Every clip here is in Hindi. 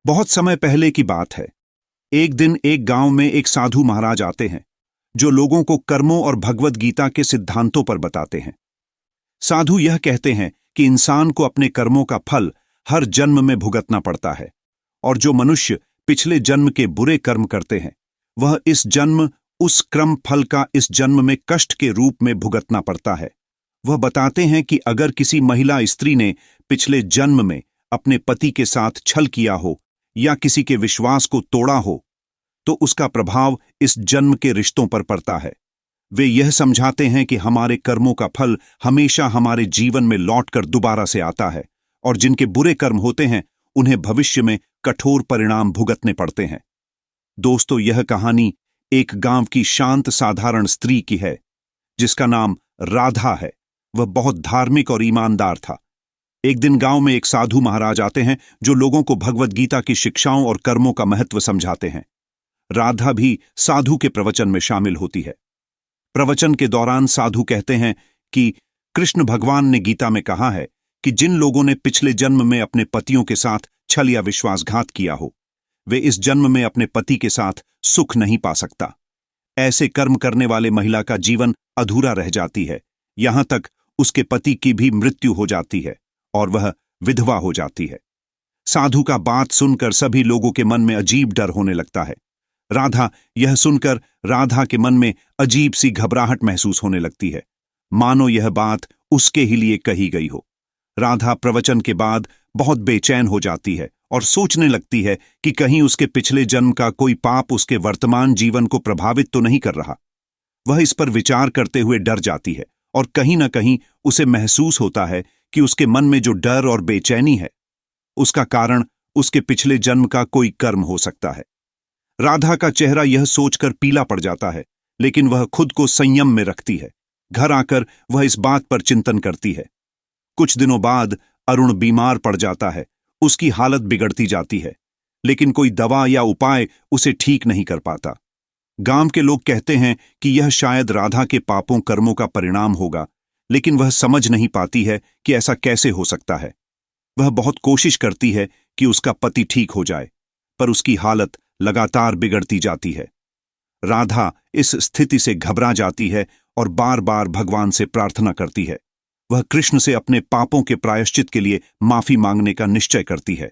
बहुत समय पहले की बात है। एक दिन एक गांव में एक साधु महाराज आते हैं जो लोगों को कर्मों और भगवद गीता के सिद्धांतों पर बताते हैं। साधु यह कहते हैं कि इंसान को अपने कर्मों का फल हर जन्म में भुगतना पड़ता है और जो मनुष्य पिछले जन्म के बुरे कर्म करते हैं वह इस जन्म उस क्रम फल का इस जन्म में कष्ट के रूप में भुगतना पड़ता है। वह बताते हैं कि अगर किसी महिला स्त्री ने पिछले जन्म में अपने पति के साथ छल किया हो या किसी के विश्वास को तोड़ा हो तो उसका प्रभाव इस जन्म के रिश्तों पर पड़ता है। वे यह समझाते हैं कि हमारे कर्मों का फल हमेशा हमारे जीवन में लौटकर दोबारा से आता है और जिनके बुरे कर्म होते हैं उन्हें भविष्य में कठोर परिणाम भुगतने पड़ते हैं। दोस्तों, यह कहानी एक गांव की शांत साधारण स्त्री की है जिसका नाम राधा है। वह बहुत धार्मिक और ईमानदार था। एक दिन गांव में एक साधु महाराज आते हैं जो लोगों को भगवद गीता की शिक्षाओं और कर्मों का महत्व समझाते हैं। राधा भी साधु के प्रवचन में शामिल होती है। प्रवचन के दौरान साधु कहते हैं कि कृष्ण भगवान ने गीता में कहा है कि जिन लोगों ने पिछले जन्म में अपने पतियों के साथ छल या विश्वासघात किया हो वे इस जन्म में अपने पति के साथ सुख नहीं पा सकता। ऐसे कर्म करने वाले महिला का जीवन अधूरा रह जाती है, यहां तक उसके पति की भी मृत्यु हो जाती है और वह विधवा हो जाती है। साधु का बात सुनकर सभी लोगों के मन में अजीब डर होने लगता है। यह सुनकर राधा के मन में अजीब सी घबराहट महसूस होने लगती है, मानो यह बात उसके ही लिए कही गई हो। राधा प्रवचन के बाद बहुत बेचैन हो जाती है और सोचने लगती है कि कहीं उसके पिछले जन्म का कोई पाप उसके वर्तमान जीवन को प्रभावित तो नहीं कर रहा। वह इस पर विचार करते हुए डर जाती है और कहीं न कहीं उसे महसूस होता है कि उसके मन में जो डर और बेचैनी है उसका कारण उसके पिछले जन्म का कोई कर्म हो सकता है। राधा का चेहरा यह सोचकर पीला पड़ जाता है, लेकिन वह खुद को संयम में रखती है। घर आकर वह इस बात पर चिंतन करती है। कुछ दिनों बाद अरुण बीमार पड़ जाता है। उसकी हालत बिगड़ती जाती है, लेकिन कोई दवा या उपाय उसे ठीक नहीं कर पाता। गांव के लोग कहते हैं कि यह शायद राधा के पापों कर्मों का परिणाम होगा, लेकिन वह समझ नहीं पाती है कि ऐसा कैसे हो सकता है। वह बहुत कोशिश करती है कि उसका पति ठीक हो जाए, पर उसकी हालत लगातार बिगड़ती जाती है। राधा इस स्थिति से घबरा जाती है और बार बार भगवान से प्रार्थना करती है। वह कृष्ण से अपने पापों के प्रायश्चित के लिए माफी मांगने का निश्चय करती है,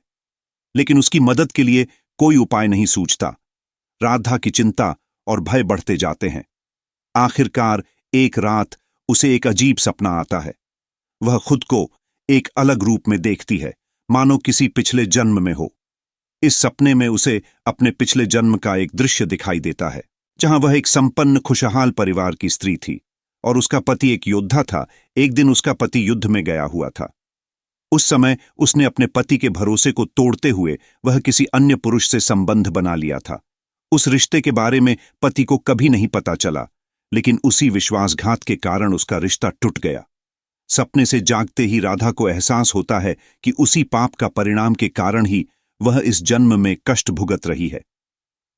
लेकिन उसकी मदद के लिए कोई उपाय नहीं सूझता। राधा की चिंता और भय बढ़ते जाते हैं। आखिरकार एक रात उसे एक अजीब सपना आता है। वह खुद को एक अलग रूप में देखती है, मानो किसी पिछले जन्म में हो। इस सपने में उसे अपने पिछले जन्म का एक दृश्य दिखाई देता है, जहां वह एक संपन्न खुशहाल परिवार की स्त्री थी और उसका पति एक योद्धा था। एक दिन उसका पति युद्ध में गया हुआ था। उस समय उसने अपने पति के भरोसे को तोड़ते हुए वह किसी अन्य पुरुष से संबंध बना लिया था। उस रिश्ते के बारे में पति को कभी नहीं पता चला, लेकिन उसी विश्वासघात के कारण उसका रिश्ता टूट गया। सपने से जागते ही राधा को एहसास होता है कि उसी पाप का परिणाम के कारण ही वह इस जन्म में कष्ट भुगत रही है।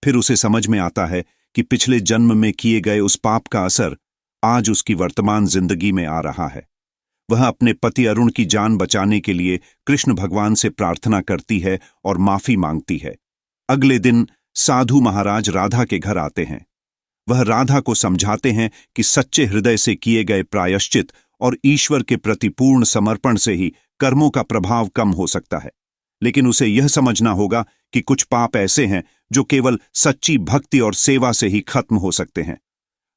फिर उसे समझ में आता है कि पिछले जन्म में किए गए उस पाप का असर आज उसकी वर्तमान जिंदगी में आ रहा है। वह अपने पति अरुण की जान बचाने के लिए कृष्ण भगवान से प्रार्थना करती है और माफी मांगती है। अगले दिन साधु महाराज राधा के घर आते हैं। वह राधा को समझाते हैं कि सच्चे हृदय से किए गए प्रायश्चित और ईश्वर के प्रति पूर्ण समर्पण से ही कर्मों का प्रभाव कम हो सकता है, लेकिन उसे यह समझना होगा कि कुछ पाप ऐसे हैं जो केवल सच्ची भक्ति और सेवा से ही खत्म हो सकते हैं।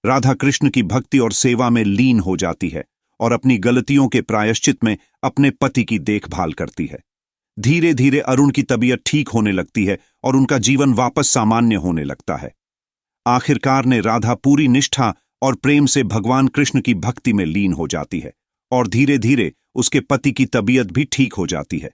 राधा कृष्ण की भक्ति और सेवा में लीन हो जाती है और अपनी गलतियों के प्रायश्चित में अपने पति की देखभाल करती है। धीरे धीरे अरुण की तबीयत ठीक होने लगती है और उनका जीवन वापस सामान्य होने लगता है। आखिरकार ने राधा पूरी निष्ठा और प्रेम से भगवान कृष्ण की भक्ति में लीन हो जाती है और धीरे धीरे उसके पति की तबीयत भी ठीक हो जाती है।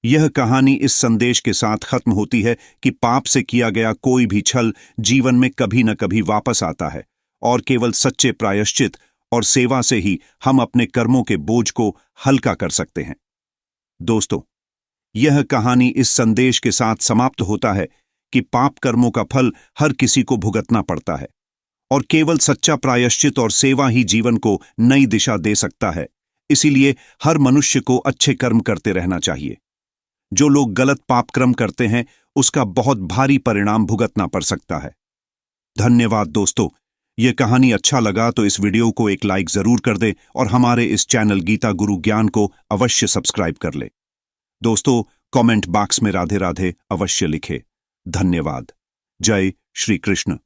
यह कहानी इस संदेश के साथ खत्म होती है कि पाप से किया गया कोई भी छल जीवन में कभी न कभी वापस आता है और केवल सच्चे प्रायश्चित और सेवा से ही हम अपने कर्मों के बोझ को हल्का कर सकते हैं। दोस्तों, यह कहानी इस संदेश के साथ समाप्त होता है कि पाप कर्मों का फल हर किसी को भुगतना पड़ता है और केवल सच्चा प्रायश्चित और सेवा ही जीवन को नई दिशा दे सकता है। इसीलिए हर मनुष्य को अच्छे कर्म करते रहना चाहिए। जो लोग गलत पाप कर्म करते हैं उसका बहुत भारी परिणाम भुगतना पड़ सकता है। धन्यवाद दोस्तों। ये कहानी अच्छा लगा तो इस वीडियो को एक लाइक जरूर कर दे और हमारे इस चैनल गीता गुरु ज्ञान को अवश्य सब्सक्राइब कर ले। दोस्तों, कमेंट बॉक्स में राधे राधे अवश्य लिखे। धन्यवाद। जय श्री कृष्ण।